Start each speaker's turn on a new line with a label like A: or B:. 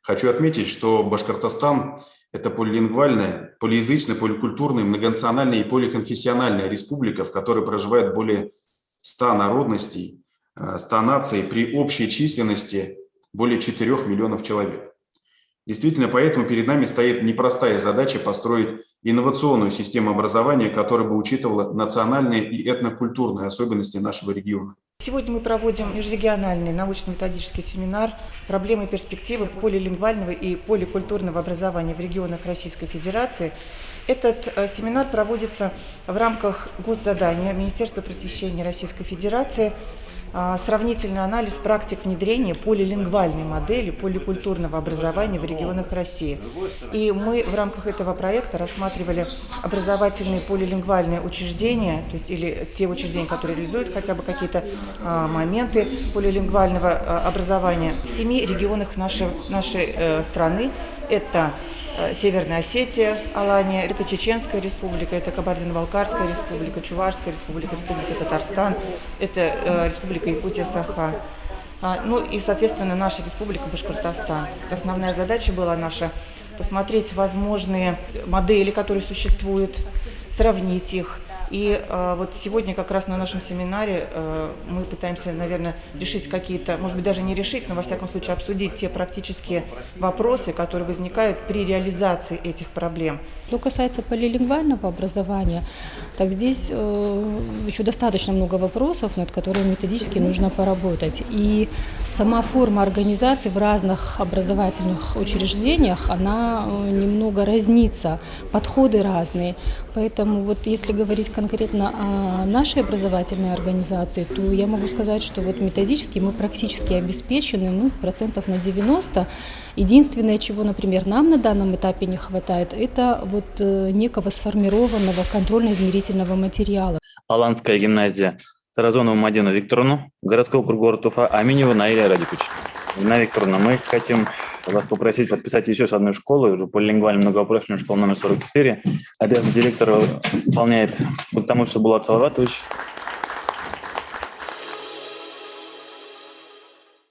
A: Хочу отметить, что Башкортостан – это полилингвальная, полиязычная, поликультурная, многонациональная и поликонфессиональная республика, в которой проживает более 100 народностей, 100 наций при общей численности более 4 миллионов человек. Действительно, поэтому перед нами стоит непростая задача построить инновационную систему образования, которая бы учитывала национальные и этнокультурные особенности нашего региона.
B: Сегодня мы проводим межрегиональный научно-методический семинар «Проблемы и перспективы полилингвального и поликультурного образования в регионах Российской Федерации». Этот семинар проводится в рамках госзадания Министерства просвещения Российской Федерации «Сравнительный анализ практик внедрения полилингвальной модели поликультурного образования в регионах России». И мы в рамках этого проекта рассматривали образовательные полилингвальные учреждения, то есть или те учреждения, которые реализуют хотя бы какие-то моменты полилингвального образования в 7 регионах нашей страны. Это Северная Осетия, Алания, это Чеченская республика, это Кабардино-Балкарская республика, Чувашская республика, Республика Татарстан, это Республика Якутия-Саха. Ну и, соответственно, наша республика Башкортостан. Основная задача была наша посмотреть возможные модели, которые существуют, сравнить их. И вот сегодня как раз на нашем семинаре мы пытаемся, наверное, решить какие-то, может быть, даже не решить, но во всяком случае обсудить те практические вопросы, которые возникают при реализации этих проблем.
C: Что касается полилингвального образования, так здесь еще достаточно много вопросов, над которыми методически нужно поработать. И сама форма организации в разных образовательных учреждениях, она немного разнится, подходы разные. Поэтому вот если говорить конкретно о нашей образовательной организации, то я могу сказать, что вот методически мы практически обеспечены, процентов на 90%. Единственное, чего, например, нам на данном этапе не хватает, это вот некого сформированного контрольно-измерительного материала.
D: Аланская гимназия Таразонова Мадину Викторовну, городской округ город Уфа, Аминева Наиля Радикович. Зина Викторовна, мы хотим вас попросить подписать еще одну школу, уже полилингвальную многопрофильную школу номер 44. Обязанность директора выполняет Потому что Булат Салаватович.